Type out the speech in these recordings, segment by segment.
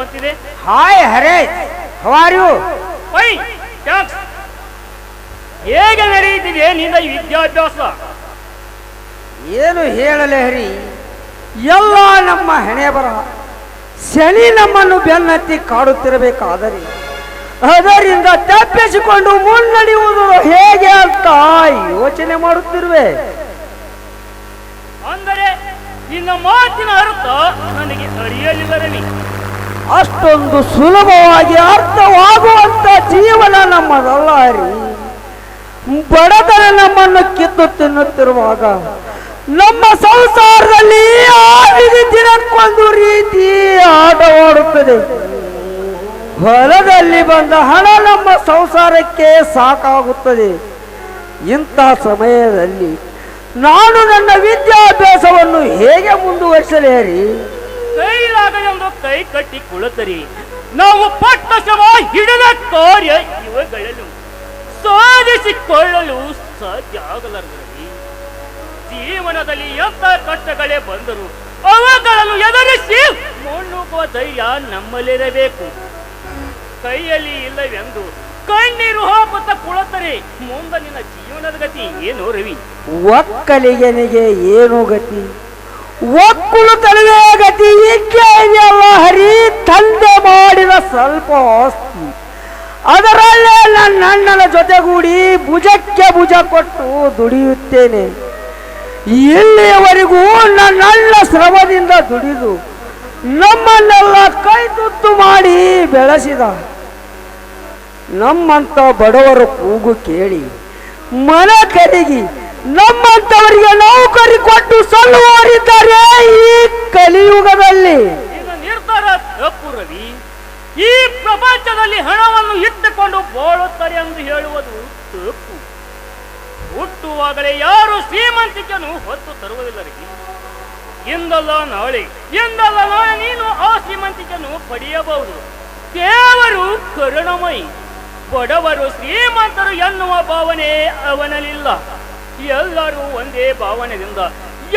ಬರುತ್ತಿದೆ. Hi Haresh, how are you? Fine, thanks. ಹೇಗೆ ನಡೆಯುತ್ತಿದೆ ನಿನ್ನ ವಿದ್ಯಾಭ್ಯಾಸ? ಏನು ಹೇಳಲೆ ಹರಿ, ಎಲ್ಲ ನಮ್ಮ ಹಣೆ ಬರಹ. ಶನಿ ನಮ್ಮನ್ನು ಬೆನ್ನತ್ತಿ ಕಾಡುತ್ತಿರಬೇಕಾದರೆ ಅದರಿಂದ ತಪ್ಪಿಸಿಕೊಂಡು ಮುನ್ನಡೆಯುವುದು ಹೇಗೆ ಅಂತ ಯೋಚನೆ ಮಾಡುತ್ತಿರುವೆ. ಅಂದರೆ ನಿನ್ನ ಮಾತಿನ ಅರ್ಥ ನನಗೆ ಅರಿಯಲಿಲ್ಲ ರವಿ. ಅಷ್ಟೊಂದು ಸುಲಭವಾಗಿ ಅರ್ಥವಾಗುವಂತ ಜೀವನ ನಮ್ಮದಲ್ಲ ಹರಿ. ಬಡತನ ನಮ್ಮನ್ನು ಕಿತ್ತು ತಿನ್ನುತ್ತಿರುವಾಗ ನಮ್ಮ ಸಂಸಾರದಲ್ಲಿ ಆವಿಗೆ ದಿನಕ್ಕೊಂದು ರೀತಿ ಆಟವಾಡುತ್ತದೆ. ಹೊಲದಲ್ಲಿ ಬಂದ ಹಣ ನಮ್ಮ ಸಂಸಾರಕ್ಕೆ ಸಾಕಾಗುತ್ತದೆ. ಇಂಥ ಸಮಯದಲ್ಲಿ ನಾನು ನನ್ನ ವಿದ್ಯಾಭ್ಯಾಸವನ್ನು ಹೇಗೆ ಮುಂದುವರಿಸಲಿ ಹರಿ? ಕೈಲಾಗಲೆಂದು ಕೈ ಕಟ್ಟಿ ಕುಳಿತರಿ ನಾವು ಪಟ್ಟ ಶ್ರಮ ಹಿಡಿದ ಕಾರ್ಯ ಇವುಗಳನ್ನು ಸಾಧಿಸಿಕೊಳ್ಳಲು ಸಾಧ್ಯ ಆಗಲಾರದು. ಜೀವನದಲ್ಲಿ ಎಂಥ ಕಷ್ಟಗಳೇ ಬಂದರೂ ಅವುಗಳನ್ನು ಎದುರಿಸಿ ಮುನ್ನುಗ್ಗುವ ಧೈರ್ಯ ನಮ್ಮಲ್ಲಿರಬೇಕು. ಕೈಯಲ್ಲಿ ಇಲ್ಲವೆಂದು ಕಣ್ಣೀರು ಹಾಕುತ್ತಾ ಕುಳತರೆ ಮುಂದೆ ನಿನ್ನ ಜೀವನದ ಗತಿ ಏನು ರವಿ? ಒಕ್ಕಲಿಗನಿಗೆ ಏನು ಗತಿ? ಒಕ್ಕಲು ತಲುವೆ ಗತಿ ಇದೆಯಲ್ಲ ಹರಿ. ತಂದೆ ಮಾಡಿದ ಸ್ವಲ್ಪ ಆಸ್ತಿ ಅದರಲ್ಲೇ ನನ್ನ ಅಣ್ಣನ ಜೊತೆಗೂಡಿ ಭುಜಕ್ಕೆ ಭುಜ ಕೊಟ್ಟು ದುಡಿಯುತ್ತೇನೆ. ಇಲ್ಲಿಯವರೆಗೂ ನನ್ನ ಅಣ್ಣ ಶ್ರಮದಿಂದ ದುಡಿದು ನಮ್ಮನ್ನೆಲ್ಲ ಕೈ ತುತ್ತು ಮಾಡಿ ಬೆಳೆಸಿದ. ನಮ್ಮಂತ ಬಡವರ ಕೂಗು ಕೇಳಿ ಮನ ಕರಗಿ ನಮ್ಮಂತವರಿಗೆ ನೌಕರಿ ಕೊಟ್ಟು ಸಲ್ಲುವರಿದ್ದಾರೆ ಈ ಕಲಿಯುಗದಲ್ಲಿ. ನಿರ್ಧಾರ ತಪ್ಪು ರವಿ. ಈ ಪ್ರಪಂಚದಲ್ಲಿ ಹಣವನ್ನು ಇಟ್ಟುಕೊಂಡು ಬಾಳುತ್ತಾರೆ ಎಂದು ಹೇಳುವುದು ತಪ್ಪು. ಹುಟ್ಟುವಾಗಲೇ ಯಾರು ಶ್ರೀಮಂತಿಕೆಯನ್ನು ಹೊತ್ತು ತರುವುದಿಲ್ಲ. ಎಂದಲ್ಲ ನಾಳೆ ನೀನು ಆ ಶ್ರೀಮಂತಿಕೆಯನ್ನು ಪಡೆಯಬಹುದು. ದೇವರು ಕರುಣಮಯಿ. ಬಡವರು ಶ್ರೀಮಂತರು ಎನ್ನುವ ಭಾವನೆ ಅವನಲ್ಲಿಲ್ಲ. ಎಲ್ಲರೂ ಒಂದೇ ಭಾವನೆಯಿಂದ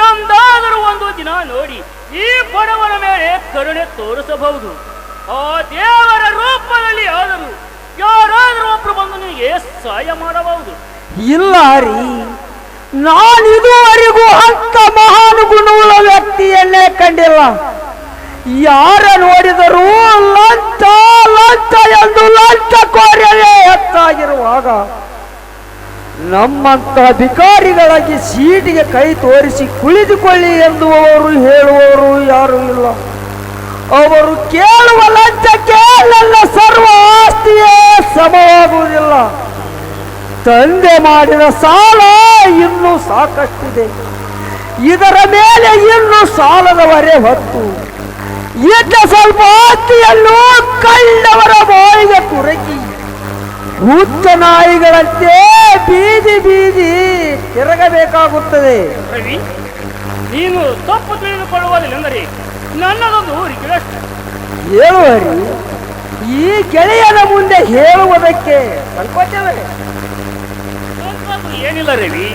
ಎಂದಾದರೂ ಒಂದು ದಿನ ನೋಡಿ ಈ ಬಡವರ ಮೇಲೆ ಕರುಣೆ ತೋರಿಸಬಹುದು. ಆ ದೇವರ ರೂಪದಲ್ಲಿ ಆದರೂ ಯಾರಾದರೂ ಒಬ್ಬರು ಬಂದು ನಿನಗೆ ಸಹಾಯ ಮಾಡಬಹುದು. ಇಲ್ಲ ಹರಿ, ನಾನಿದುವರೆಗೂ ಅಂತ ಮಹಾನ್ ಗುಣವುಳ್ಳ ವ್ಯಕ್ತಿಯನ್ನೇ ಕಂಡಿಲ್ಲ. ಯಾರ ನೋಡಿದರೂ ಲಂಚ ಲಂಚ ಎಂದು ಲಂಚ ಕೋರ್ಯವೇ ಹೆಚ್ಚಾಗಿರುವಾಗ ನಮ್ಮಂತ ಭಿಕಾರಿಗಳಾಗಿ ಸೀಟಿಗೆ ಕೈ ತೋರಿಸಿ ಕುಳಿತುಕೊಳ್ಳಿ ಎಂದುವರು ಹೇಳುವವರು ಯಾರೂ ಇಲ್ಲ. ಅವರು ಕೇಳುವ ಲಂಚಕ್ಕೆ ನನ್ನ ಸರ್ವ ಆಸ್ತಿಯೇ ಸಮವಾಗುವುದಿಲ್ಲ. ತಂದೆ ಮಾಡಿದ ಸಾಲ ಇನ್ನೂ ಸಾಕಷ್ಟಿದೆ. ಇದರ ಮೇಲೆ ಇನ್ನೂ ಸಾಲದವರೇ ಹೊತ್ತು ಇದ್ದ ಸ್ವಲ್ಪ ಆಸ್ತಿಯನ್ನು ಕಂಡವರ ಬಾಯಿಗೆ ತುರಕಿ ಹುಚ್ಚ ನಾಯಿಗಳಂತೆ ಬೀದಿ ಬೀದಿ ತಿರುಗಬೇಕಾಗುತ್ತದೆ. ರವಿ, ನೀನು ತಪ್ಪು ತಿಳಿದುಕೊಳ್ಳುವುದಿಲ್ಲೆಂದರೆ ನನ್ನದೊಂದು ರಿಕ್ವೆಸ್ಟ್. ಹೇಳುವರಿ, ಈ ಗೆಳೆಯನ ಮುಂದೆ ಹೇಳುವುದಕ್ಕೆ ಸಂಕೋಚವೇ? ಏನಿಲ್ಲ ರವಿ,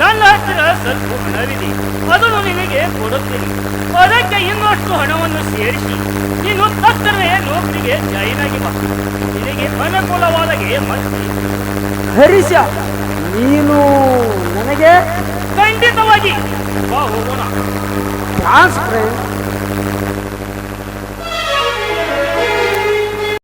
ನನ್ನ ಹತ್ತಿರ ಸ್ವಲ್ಪ ಹಣವಿದೆ, ಅದನ್ನು ನಿನಗೆ ಕೊಡುತ್ತೇನೆ. ಅದಕ್ಕೆ ಇನ್ನಷ್ಟು ಹಣವನ್ನು ಸೇರಿಸಿ ನೀನು ತಕ್ಷಣವೇ ನೌಕರಿಗೆ ಜಾಯಿನ್ ಆಗಿ ಬಾ. ನಿನಗೆ ಅನುಕೂಲವಾದಾಗೆ ಮತ್ತೆ. ಹರೀಶ, ನೀನು ನನಗೆ ಖಂಡಿತವಾಗಿ ಬಾ, ಹೋಗೋಣ. Thanks friend.